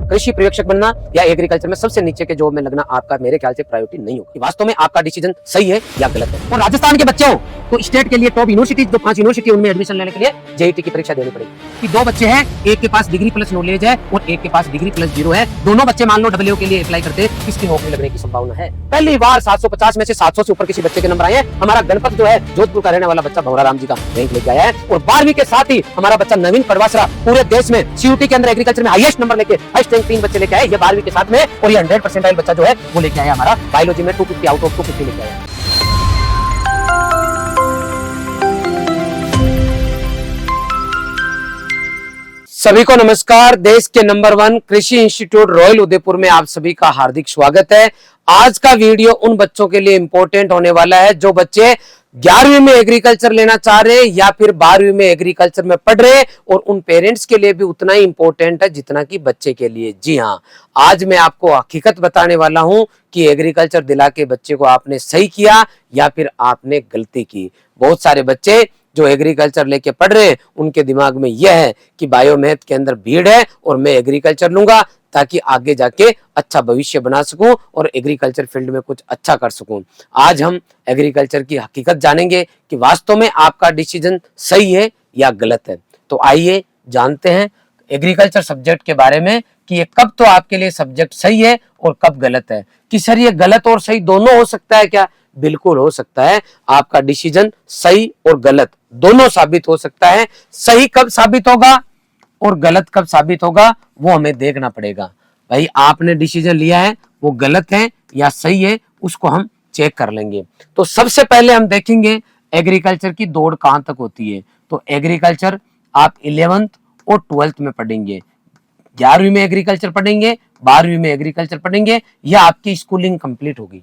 कृषि पर्यवेक्षक बनना या एग्रीकल्चर में सबसे नीचे के जॉब में लगना आपका मेरे ख्याल से प्रायोरिटी नहीं होगी। वास्तव में आपका डिसीजन सही है या गलत है। और राजस्थान के बच्चे हो तो स्टेट के लिए टॉप यूनिवर्सिटी जो 5 यूनिवर्सिटी उनमें एडमिशन लेने के लिए जेईटी की परीक्षा देनी पड़ेगी। कि 2 बच्चे हैं, एक के पास डिग्री प्लस नॉलेज है और एक के पास डिग्री प्लस 0 है। दोनों बच्चे मान लो डब्ल्यू के लिए अप्लाई करते, किसकी नौकरी लगने की संभावना है? पहली बार 750 में से 700 से ऊपर किसी बच्चे के नंबर आए हैं। हमारा गणपत जो है जोधपुर का रहने वाला बच्चा भंवरा राम जी का रैंक लेके आया है। और 12वीं के साथ ही हमारा बच्चा नवीन पडवासरा पूरे देश में सीयूटी के अंदर एग्रीकल्चर में हाईएस्ट नंबर लेके हाईएस्ट रैंक 3 बच्चे लेके आए ये 12वीं के साथ में। और ये 100 परसेंटाइल बच्चा जो है वो लेके आया हमारा बायोलॉजी में 250 आउट ऑफ 250 लेके आया। सभी को नमस्कार। देश के नंबर 1 कृषि इंस्टीट्यूट रॉयल उदयपुर में आप सभी का हार्दिक स्वागत है। आज का वीडियो उन बच्चों के लिए इंपॉर्टेंट होने वाला है जो बच्चे 11वीं में एग्रीकल्चर लेना चाह रहे हैं या फिर 12वीं में एग्रीकल्चर में पढ़ रहे हैं, और उन पेरेंट्स के लिए भी उतना ही इंपॉर्टेंट है जितना कि बच्चे के लिए। जी हाँ, आज मैं आपको हकीकत बताने वाला हूं कि एग्रीकल्चर दिला के बच्चे को आपने सही किया या फिर आपने गलती की। बहुत सारे बच्चे जो एग्रीकल्चर लेके पढ़ रहे हैं उनके दिमाग में यह है कि बायोमैथ के अंदर भीड़ है और मैं एग्रीकल्चर लूंगा ताकि आगे जाके अच्छा भविष्य बना सकूं और एग्रीकल्चर फील्ड में कुछ अच्छा कर सकूं। आज हम एग्रीकल्चर की हकीकत जानेंगे कि वास्तव में आपका डिसीजन सही है या गलत है। तो आइए जानते हैं एग्रीकल्चर सब्जेक्ट के बारे में कि ये कब तो आपके लिए सब्जेक्ट सही है और कब गलत है। कि सर ये गलत और सही दोनों हो सकता है क्या? बिल्कुल हो सकता है। आपका डिसीजन सही और गलत दोनों साबित हो सकता है। सही कब साबित होगा और गलत कब साबित होगा वो हमें देखना पड़ेगा। भाई आपने डिसीजन लिया है वो गलत है या सही है उसको हम चेक कर लेंगे। तो सबसे पहले हम देखेंगे एग्रीकल्चर की दौड़ कहां तक होती है। तो एग्रीकल्चर आप 11th और 12th में पढ़ेंगे। 11वीं में एग्रीकल्चर पढ़ेंगे, 12वीं में एग्रीकल्चर पढ़ेंगे, या आपकी स्कूलिंग कंप्लीट होगी।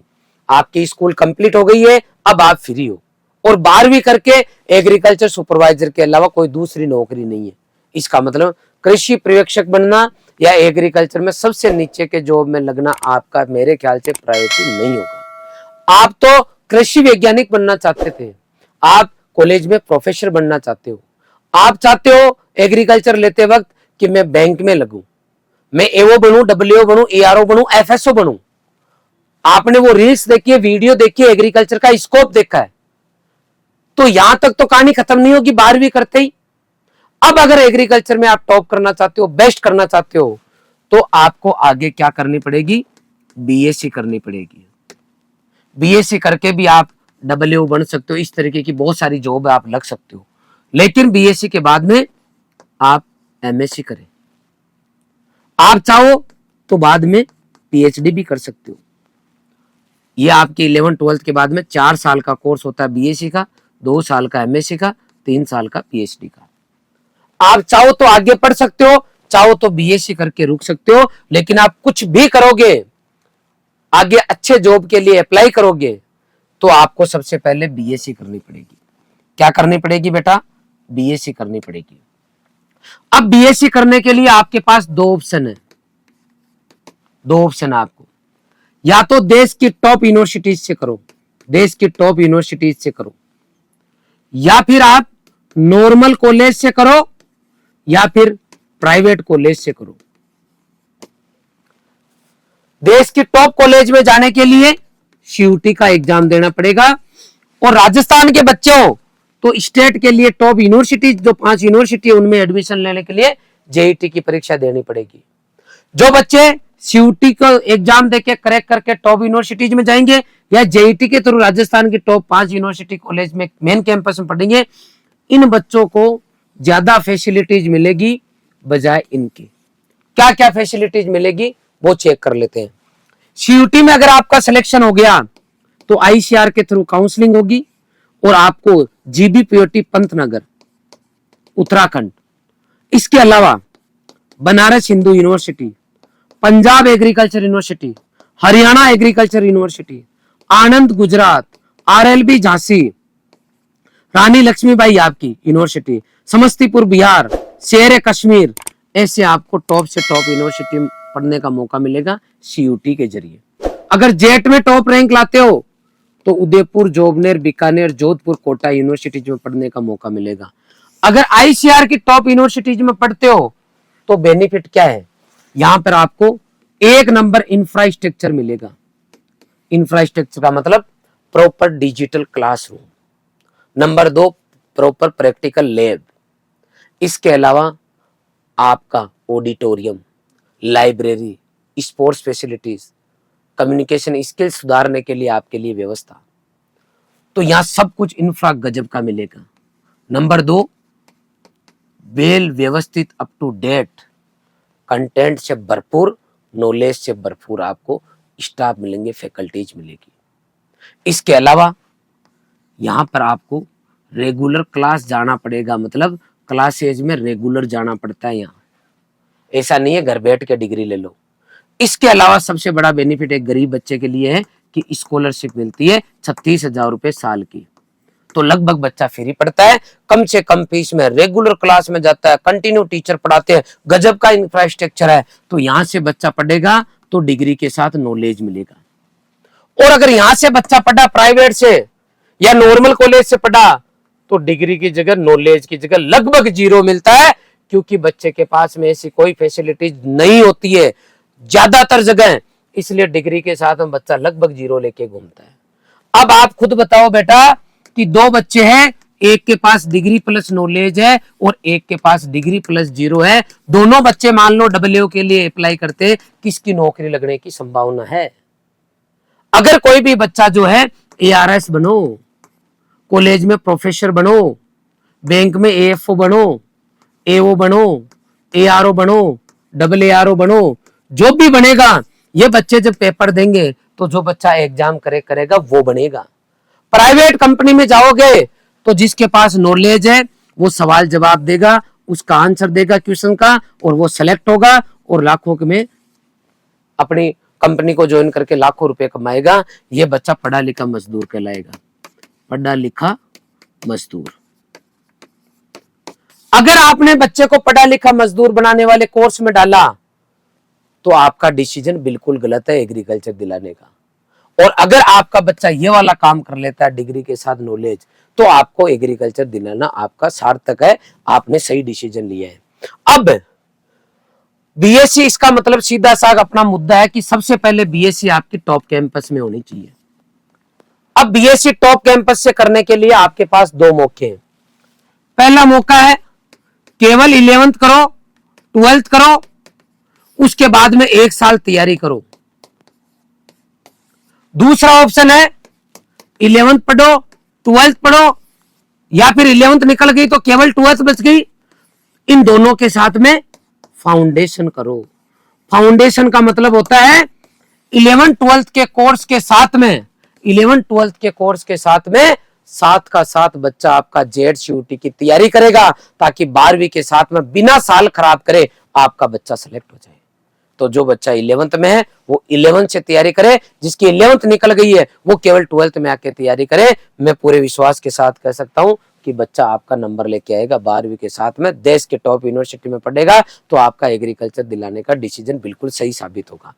आपकी स्कूल कंप्लीट हो गई है, अब आप फ्री हो और 12वीं करके एग्रीकल्चर सुपरवाइजर के अलावा कोई दूसरी नौकरी नहीं है। इसका मतलब कृषि पर्यवेक्षक बनना या एग्रीकल्चर में सबसे नीचे के जॉब में लगना आपका मेरे ख्याल से प्रायोरिटी नहीं होगा। आप तो कृषि वैज्ञानिक बनना चाहते थे, आप कॉलेज में प्रोफेसर बनना चाहते हो, आप चाहते हो एग्रीकल्चर लेते वक्त कि मैं बैंक में लगूं, मैं एओ बनूं, डब्ल्यूओ बनूं, एआरओ बनूं, एफएसओ बनूं। आपने वो रील्स देखी है, वीडियो देखी है, एग्रीकल्चर का स्कोप देखा है, तो यहां तक तो कहानी खत्म नहीं होगी 12वीं करते ही। अब अगर एग्रीकल्चर में आप टॉप करना चाहते हो, बेस्ट करना चाहते हो, तो आपको आगे क्या करनी पड़ेगी? बीएससी करनी पड़ेगी। बीएससी करके भी आप डब्ल्यू बन सकते हो। इस तरीके की बहुत सारी जॉब आप लग सकते हो, लेकिन बीएससी के बाद में आप एमएससी करें। आप चाहो तो बाद में पीएचडी भी कर सकते हो। ये आपके 11th 12th के बाद में 4 साल का कोर्स होता है बीएससी का, 2 साल का एमएससी का, 3 साल का पीएचडी का। आप चाहो तो आगे पढ़ सकते हो, चाहो तो बीएससी करके रुक सकते हो, लेकिन आप कुछ भी करोगे, आगे अच्छे जॉब के लिए अप्लाई करोगे, तो आपको सबसे पहले बीएससी करनी पड़ेगी। क्या करनी पड़ेगी बेटा? बीएससी करनी पड़ेगी। अब बीएससी करने के लिए आपके पास 2 ऑप्शन है। 2 ऑप्शन है आपको, या तो देश की टॉप यूनिवर्सिटीज से करो, देश की टॉप यूनिवर्सिटीज से करो, या फिर आप नॉर्मल कॉलेज से करो, या फिर प्राइवेट कॉलेज से करो। देश की टॉप कॉलेज में जाने के लिए सीयूटी का एग्जाम देना पड़ेगा, और राजस्थान के बच्चे हो तो स्टेट के लिए टॉप यूनिवर्सिटी जो 5 यूनिवर्सिटी है उनमें एडमिशन लेने के लिए जेईटी की परीक्षा देनी पड़ेगी। जो बच्चे सीयूटी का एग्जाम देके क्रैक करके टॉप यूनिवर्सिटीज में जाएंगे या जेईटी के थ्रू राजस्थान की टॉप 5 यूनिवर्सिटी कॉलेज में मेन कैंपस में पढ़ेंगे, इन बच्चों को ज्यादा फैसिलिटीज मिलेगी बजाय इनकी। क्या क्या फैसिलिटीज मिलेगी वो चेक कर लेते हैं। सीयूटी में अगर आपका सिलेक्शन हो गया तो आईसीआर के थ्रू काउंसलिंग होगी और आपको जीबीपीओटी पंतनगर उत्तराखंड, इसके अलावा Banaras Hindu university, Punjab agriculture university, Haryana agriculture university, Anand Gujarat, RLB Jhansi, Rani Laxmibai आपकी यूनिवर्सिटी, समस्तीपुर बिहार, शेर कश्मीर, ऐसे आपको टॉप से टॉप यूनिवर्सिटी में पढ़ने का मौका मिलेगा सीयूटी के जरिए। अगर जेट में टॉप रैंक लाते हो तो उदयपुर, जोबनेर, बीकानेर, जोधपुर, कोटा यूनिवर्सिटीज में पढ़ने का मौका मिलेगा। अगर आईसीआर की टॉप यूनिवर्सिटीज में पढ़ते हो तो बेनिफिट क्या है? यहां पर आपको एक नंबर इंफ्रास्ट्रक्चर मिलेगा। इंफ्रास्ट्रक्चर का मतलब proper digital classroom, number 2 proper practical lab, इसके अलावा आपका auditorium, library, sports facilities, communication skill सुधारने के लिए आपके लिए व्यवस्था। तो यहां सब कुछ इंफ्रा गजब का मिलेगा। नंबर 2 वेल व्यवस्थित, अप टू डेट, कंटेंट से भरपूर, नॉलेज से भरपूर आपको स्टाफ मिलेंगे, फैकल्टीज मिलेगी। इसके अलावा यहां पर आपको रेगुलर क्लास जाना पड़ेगा, मतलब क्लासेज में रेगुलर जाना पड़ता है। यहाँ ऐसा नहीं है घर बैठ के डिग्री ले लो। इसके अलावा सबसे बड़ा बेनिफिट एक गरीब बच्चे के लिए है कि स्कॉलरशिप मिलती है 36,000 रुपए साल की। तो लगभग बच्चा फ्री पढ़ता है, कम से कम फीस में रेगुलर क्लास में जाता है, कंटिन्यू टीचर पढ़ाते हैं, गजब का इंफ्रास्ट्रक्चर है। तो यहां से बच्चा पढ़ेगा तो डिग्री के साथ नॉलेज मिलेगा। और अगर यहां से बच्चा पढ़ा प्राइवेट से या नॉर्मल कॉलेज से पढ़ा तो डिग्री की जगह, नॉलेज की जगह लगभग जीरो मिलता है, क्योंकि बच्चे के पास में ऐसी कोई फैसिलिटीज नहीं होती है ज्यादातर जगह, इसलिए डिग्री के साथ में बच्चा लगभग जीरो लेके घूमता है। अब आप खुद बताओ बेटा कि 2 बच्चे हैं, एक के पास डिग्री प्लस नॉलेज है और एक के पास डिग्री प्लस जीरो है, दोनों बच्चे मान लो डब्ल्यू के लिए अप्लाई करते, किसकी नौकरी लगने की संभावना है? अगर कोई भी बच्चा जो है ARS बनो, कॉलेज में प्रोफेसर बनो, बैंक में AFO बनो, AO बनो, ARO बनो, AARO बनो, जो भी बनेगा, ये बच्चे जब पेपर देंगे तो जो बच्चा एग्जाम करेगा वो बनेगा। प्राइवेट कंपनी में जाओगे तो जिसके पास नॉलेज है वो सवाल जवाब देगा, उसका आंसर देगा क्वेश्चन का, और वो सेलेक्ट होगा और लाखों में अपनी कंपनी को ज्वाइन करके लाखों रुपए कमाएगा। ये बच्चा पढ़ा लिखा मजदूर कहलाएगा, पढ़ा लिखा मजदूर। अगर आपने बच्चे को पढ़ा लिखा मजदूर बनाने वाले कोर्स में डाला तो आपका डिसीजन बिल्कुल गलत है एग्रीकल्चर दिलाने का। और अगर आपका बच्चा ये वाला काम कर लेता है डिग्री के साथ नॉलेज, तो आपको एग्रीकल्चर दिलाना आपका सार्थक है, आपने सही डिसीजन लिया है। अब BSc, इसका मतलब सीधा सा अपना मुद्दा है कि सबसे पहले BSc आपकी टॉप कैंपस में होनी चाहिए। अब BSc टॉप कैंपस से करने के लिए आपके पास 2 मौके हैं। पहला मौका है केवल 11th करो, 12th करो, उसके बाद में 1 साल तैयारी करो। दूसरा ऑप्शन है 11th पढ़ो, 12th पढ़ो, या फिर 11th निकल गई तो केवल 12th बच गई। इन दोनों के साथ में फाउंडेशन करो। फाउंडेशन का मतलब होता है 11th 12th के कोर्स के साथ में, 11th 12th के कोर्स के साथ में साथ का साथ बच्चा आपका जेड CUT की तैयारी करेगा, ताकि 12वीं के साथ में बिना साल खराब करे आपका बच्चा सेलेक्ट हो जाए। तो जो बच्चा 11th में है वो 11th से तैयारी करे, जिसकी 11th निकल गई है वो केवल 12th में आके तैयारी करे। मैं पूरे विश्वास के साथ कह सकता हूं कि बच्चा आपका नंबर लेके आएगा 12वीं के साथ में, देश के टॉप यूनिवर्सिटी में पढ़ेगा, तो आपका एग्रीकल्चर दिलाने का डिसीजन बिल्कुल सही साबित होगा।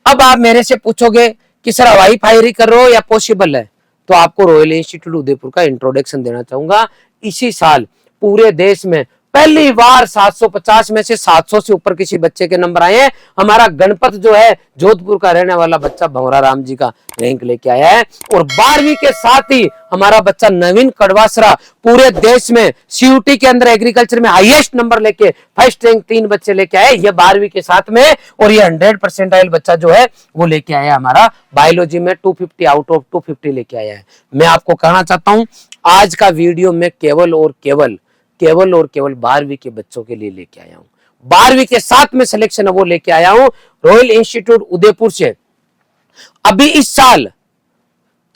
अब आप मेरे से पूछोगे कि सर हवाई फायरिंग कर रहे हो या पॉसिबल है, तो आपको रॉयल इंस्टीट्यूट उदयपुर का इंट्रोडक्शन देना चाहूंगा। इसी साल पूरे देश में पहली बार 750 में से 700 से ऊपर किसी बच्चे के नंबर आए हैं। हमारा गणपत जो है जोधपुर का रहने वाला बच्चा भंवरा राम जी का रैंक लेके आया है, और 12वीं के साथ ही हमारा बच्चा नवीन कड़वासरा पूरे देश में CUT के अंदर एग्रीकल्चर में हाईएस्ट नंबर लेके फर्स्ट रैंक 3 बच्चे लेके आए, ये 12वीं के साथ में। और ये 100% बच्चा जो है वो लेके आया हमारा बायोलॉजी में 250 आउट ऑफ 250 लेके आया है। मैं आपको कहना चाहता हूं आज का वीडियो में केवल 12वीं के बच्चों के लिए लेके आया हूं। 12वीं के साथ में सिलेक्शन वो लेके आया हूं रॉयल इंस्टीट्यूट उदयपुर से। अभी इस साल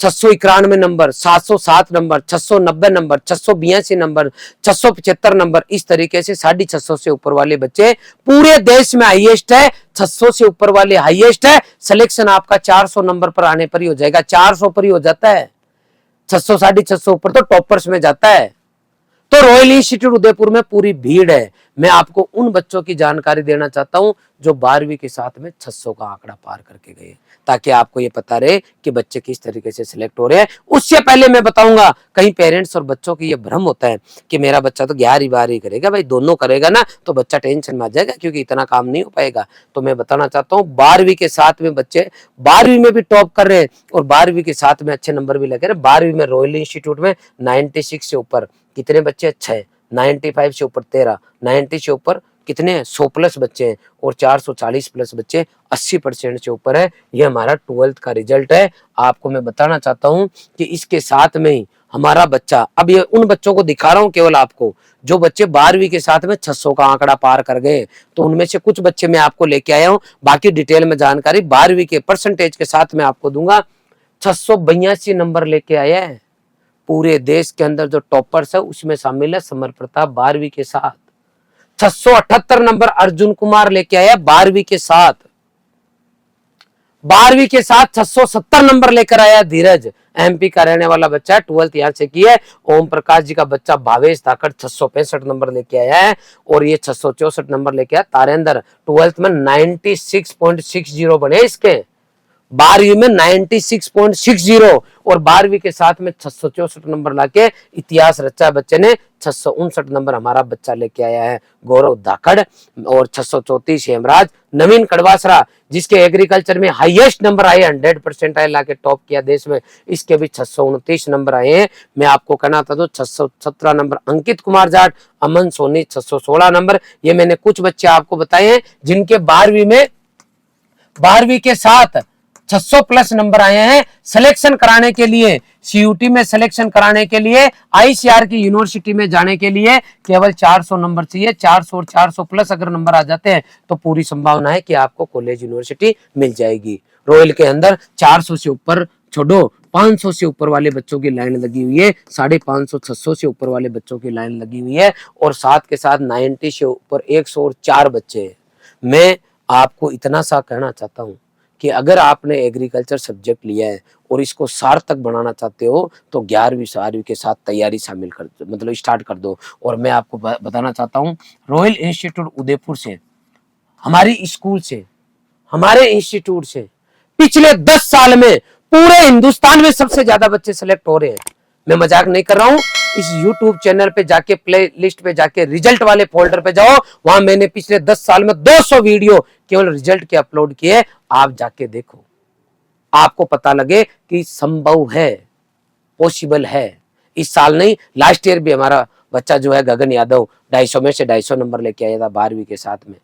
691 number, 707 number, 690 number, 682 number, 675 number, इस तरीके से 650 से ऊपर वाले बच्चे पूरे देश में हाईएस्ट है। 600 से ऊपर वाले हाईएस्ट है। सिलेक्शन आपका 400 नंबर पर आने पर ही हो जाएगा, 400 पर ही हो जाता है। 600 650 ऊपर तो टॉपर्स में जाता है। तो रॉयल इंस्टीट्यूट उदयपुर में पूरी भीड़ है। मैं आपको उन बच्चों की जानकारी देना चाहता हूं जो 12वीं के साथ में 600 का आंकड़ा पार करके गए, ताकि आपको ये पता रहे कि बच्चे किस तरीके से सिलेक्ट हो रहे हैं। उससे पहले मैं बताऊंगा, कहीं पेरेंट्स और बच्चों की ये भ्रम होता है कि मेरा बच्चा तो 11वीं 12वीं करेगा। भाई दोनों करेगा ना तो बच्चा टेंशन में आ जाएगा, क्योंकि इतना काम नहीं हो पाएगा। तो मैं बताना चाहता हूँ 12वीं के साथ में बच्चे 12वीं में भी टॉप कर रहे हैं और 12वीं के साथ में अच्छे नंबर भी लगे रहे। 12वीं में रॉयल इंस्टीट्यूट में 96 से ऊपर कितने बच्चे? 6। 95 से ऊपर 13, 90 से ऊपर कितने? 100 प्लस बच्चे हैं और 440 प्लस बच्चे 80% से ऊपर है। ये हमारा 12th का रिजल्ट है। आपको मैं बताना चाहता हूं कि इसके साथ में ही हमारा बच्चा, अब ये उन बच्चों को दिखा रहा हूं केवल आपको जो बच्चे 12वीं के साथ में 600 का आंकड़ा पार कर गए। तो उनमें से कुछ बच्चे मैं आपको लेके आया हूं, बाकी डिटेल में जानकारी 12वीं के परसेंटेज के साथ में आपको दूंगा। 682 नंबर लेके आया है। पूरे देश के अंदर जो टॉपर्स है उसमें शामिल है समर प्रताप 12वीं के साथ। 678 नंबर अर्जुन कुमार लेके आया 12वीं के साथ। 12वीं के साथ 670 नंबर लेकर आया धीरज, एमपी का रहने वाला बच्चा है, 12th यहां से की है। ओम प्रकाश जी का बच्चा भावेश धाकड़ 665 नंबर लेके आया है और ये 664 नंबर लेके आया तारेंद्र। 12th में 96.60 बने इसके, 12वीं में 96.60 और 12वीं के साथ में 664 नंबर लाके इतिहास रचा बच्चे ने। 659 नंबर हमारा बच्चा लेके आया है गौरव धाकड़ और 634 हेमराज। नवीन कड़वासरा जिसके एग्रीकल्चर में हाईएस्ट नंबर आए, 100% आए, लाके टॉप किया देश में, इसके भी 629 नंबर आए हैं। मैं आपको कहना था तो 617 नंबर अंकित कुमार जाट, अमन सोनी 616 नंबर। ये मैंने कुछ बच्चे आपको बताए हैं जिनके 12वीं के साथ 600 प्लस नंबर आए हैं। सिलेक्शन कराने के लिए, सीयूटी में सिलेक्शन कराने के लिए, आईसीआर की यूनिवर्सिटी में जाने के लिए केवल 400 नंबर चाहिए। 400 और 400 प्लस अगर नंबर आ जाते हैं तो पूरी संभावना है कि आपको कॉलेज यूनिवर्सिटी मिल जाएगी। रॉयल के अंदर 400 से ऊपर छोड़ो, 500 से ऊपर वाले बच्चों की लाइन लगी हुई है, 550 600 से ऊपर वाले बच्चों की लाइन लगी हुई है और साथ के साथ 90 से ऊपर 104 बच्चे हैं। मैं आपको इतना सा कहना चाहता हूं कि अगर आपने एग्रीकल्चर सब्जेक्ट लिया है और इसको सार्थक बनाना चाहते हो तो 11वीं 12वीं के साथ तैयारी शामिल कर, मतलब स्टार्ट कर दो। और मैं आपको बताना चाहता हूं रॉयल इंस्टीट्यूट उदयपुर से, हमारी स्कूल से, हमारे इंस्टीट्यूट से पिछले 10 साल में पूरे हिंदुस्तान में सबसे ज्यादा बच्चे सिलेक्ट हो रहे हैं। मैं मजाक नहीं कर रहा हूं। इस YouTube चैनल पे जाके, प्ले लिस्ट पे जाके, रिजल्ट वाले फोल्डर पे जाओ, वहां मैंने पिछले 10 साल में 200 वीडियो केवल रिजल्ट के अपलोड किए। आप जाके देखो, आपको पता लगे कि संभव है, पॉसिबल है। इस साल नहीं, लास्ट ईयर भी हमारा बच्चा जो है गगन यादव 250 में से 250 नंबर लेके आया था 12वीं के साथ में।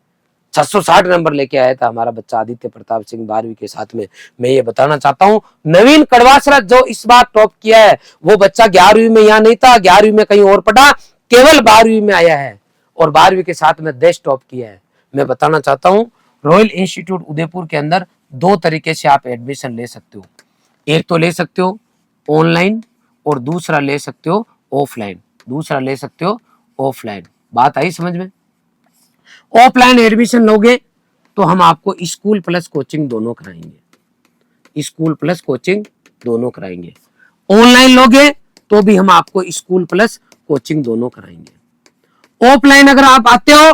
660 नंबर लेके आया था हमारा बच्चा आदित्य प्रताप सिंह 12वीं के साथ में। मैं ये बताना चाहता हूं नवीन कड़वासरा जो इस बार टॉप किया है वो बच्चा 11वीं में यहाँ नहीं था, 11वीं में कहीं और पढ़ा, केवल 12वीं में आया है और 12वीं के साथ में देश टॉप किया है। मैं बताना चाहता हूं रॉयल इंस्टीट्यूट उदयपुर के अंदर 2 तरीके से आप एडमिशन ले सकते हो। एक तो ले सकते हो ऑनलाइन और दूसरा ले सकते हो ऑफलाइन। बात आई समझ में? ऑफलाइन एडमिशन लोगे तो हम आपको स्कूल प्लस कोचिंग दोनों कराएंगे। ऑनलाइन लोगे तो भी हम आपको स्कूल प्लस कोचिंग दोनों कराएंगे। ऑफलाइन अगर आप आते हो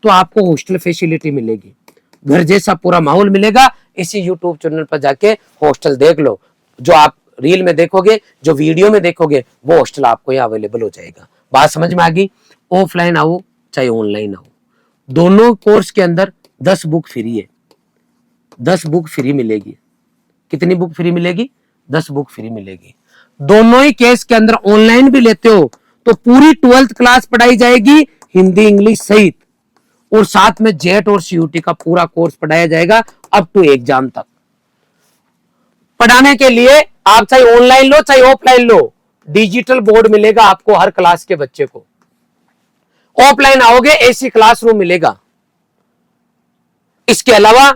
तो आपको हॉस्टल फैसिलिटी मिलेगी, घर जैसा पूरा माहौल मिलेगा। इसी यूट्यूब चैनल पर जाके हॉस्टल देख लो, जो आप रील में देखोगे, जो वीडियो में देखोगे, वो हॉस्टल आपको यहाँ अवेलेबल हो जाएगा। बात समझ में आ गई? ऑफलाइन आओ चाहे ऑनलाइन आओ, दोनों कोर्स के अंदर 10 बुक फ्री है। 10 बुक फ्री मिलेगी। कितनी बुक फ्री मिलेगी? 10 बुक फ्री मिलेगी। दोनों ही केस के अंदर ऑनलाइन भी लेते हो तो पूरी 12th क्लास पढ़ाई जाएगी, हिंदी इंग्लिश सहित, और साथ में जेट और सीयूटी का पूरा कोर्स पढ़ाया जाएगा अप टू एग्जाम तक। पढ़ाने के लिए आप चाहे ऑनलाइन लो चाहे ऑफलाइन लो, डिजिटल बोर्ड मिलेगा आपको हर क्लास के बच्चे को। ऑफलाइन आओगे एसी क्लासरूम मिलेगा। इसके अलावा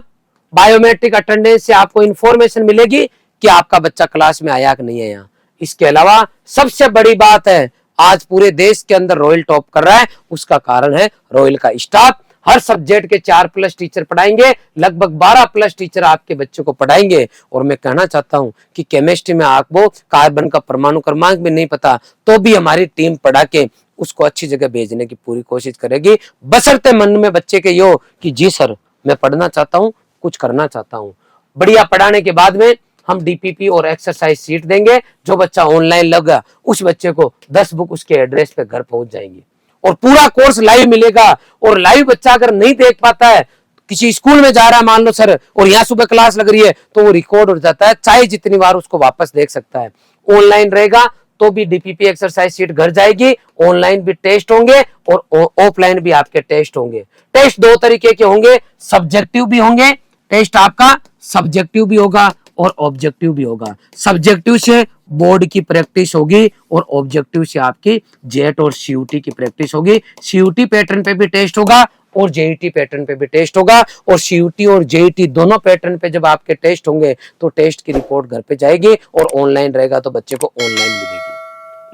बायोमेट्रिक अटेंडेंस से आपको इंफॉर्मेशन मिलेगी कि आपका बच्चा क्लास में आया कि नहीं आया। इसके अलावा सबसे बड़ी बात है, आज पूरे देश के अंदर रॉयल टॉप कर रहा है, उसका कारण है रॉयल का स्टाफ। हर सब्जेक्ट के 4+ टीचर पढ़ाएंगे, लगभग 12+ टीचर आपके बच्चों को पढ़ाएंगे। और मैं कहना चाहता हूं कि केमिस्ट्री में आपको कार्बन का परमाणु क्रमांक भी नहीं पता तो भी हमारी टीम पढ़ा के उसको अच्छी जगह भेजने की पूरी कोशिश करेगी, बशर्ते मन में बच्चे के ये हो कि जी सर मैं पढ़ना चाहता हूँ, कुछ करना चाहता हूँ। बढ़िया पढ़ाने के बाद में हम डीपीपी और एक्सरसाइज सीट देंगे। जो बच्चा ऑनलाइन लगा उस बच्चे को 10 बुक उसके एड्रेस पे घर पहुंच जाएंगी और पूरा कोर्स लाइव मिलेगा। और लाइव बच्चा अगर नहीं देख पाता है, किसी स्कूल में जा रहा है मान लो सर, और यहाँ सुबह क्लास लग रही है, तो वो रिकॉर्ड हो जाता है, चाहे जितनी बार उसको वापस देख सकता है। ऑनलाइन रहेगा तो भी डीपीपी एक्सरसाइज सीट घर जाएगी, ऑनलाइन भी टेस्ट होंगे और ऑफलाइन भी आपके टेस्ट होंगे। टेस्ट 2 तरीके के होंगे, सब्जेक्टिव भी होंगे, टेस्ट आपका सब्जेक्टिव भी होगा और ऑब्जेक्टिव भी होगा। सब्जेक्टिव से बोर्ड की प्रैक्टिस होगी और ऑब्जेक्टिव से आपकी जेट और सीयूटी की प्रैक्टिस होगी। सीयूटी पैटर्न पे भी टेस्ट होगा और जेईटी पैटर्न पे भी टेस्ट होगा। और सीयूटी और जेईटी दोनों पैटर्न पे जब आपके टेस्ट होंगे तो टेस्ट की रिपोर्ट घर पे जाएगी और ऑनलाइन रहेगा तो बच्चे को ऑनलाइन मिलेगी।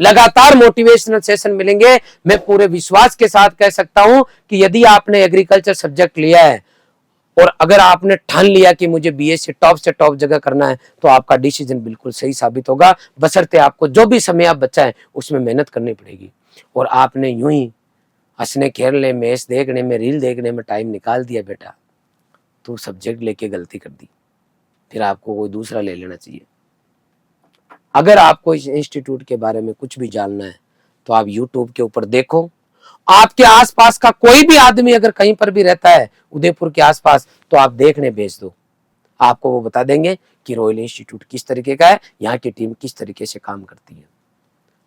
लगातार मोटिवेशनल सेशन मिलेंगे। मैं पूरे विश्वास के साथ कह सकता हूं कि यदि आपने एग्रीकल्चर सब्जेक्ट लिया है और अगर आपने ठान लिया कि मुझे बीएस से टॉप जगह करना है, तो आपका डिसीजन बिल्कुल सही साबित होगा। बशर्ते आपको जो भी समय आप बचाएं उसमें मेहनत करनी पड़ेगी। और आपने यूं ही हंसने खेलने, मैच देखने में, रील देखने में टाइम निकाल दिया बेटा, तो सब्जेक्ट लेके गलती कर दी, फिर आपको कोई दूसरा ले लेना चाहिए। अगर आपको इस इंस्टीट्यूट के बारे में कुछ भी जानना है तो आप यूट्यूब के ऊपर देखो। आपके आसपास का कोई भी आदमी अगर कहीं पर भी रहता है उदयपुर के आसपास, तो आप देखने भेज दो, आपको वो बता देंगे कि रॉयल इंस्टीट्यूट किस तरीके का है, यहाँ की टीम किस तरीके से काम करती है।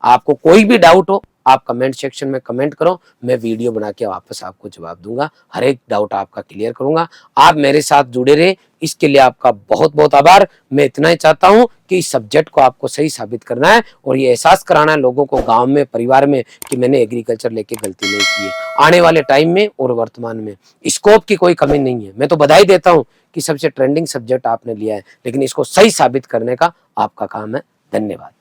आपको कोई भी डाउट हो आप कमेंट सेक्शन में कमेंट करो, मैं वीडियो बना के वापस आपको जवाब दूंगा, हर एक डाउट आपका क्लियर करूंगा। आप मेरे साथ जुड़े रहे, इसके लिए आपका बहुत बहुत आभार। मैं इतना ही चाहता हूं कि इस सब्जेक्ट को आपको सही साबित करना है और ये एहसास कराना है लोगों को, गांव में, परिवार में, कि मैंने एग्रीकल्चर लेके गलती नहीं की है। आने वाले टाइम में और वर्तमान में स्कोप की कोई कमी नहीं है। मैं तो बधाई देता हूँ कि सबसे ट्रेंडिंग सब्जेक्ट आपने लिया है, लेकिन इसको सही साबित करने का आपका काम है। धन्यवाद।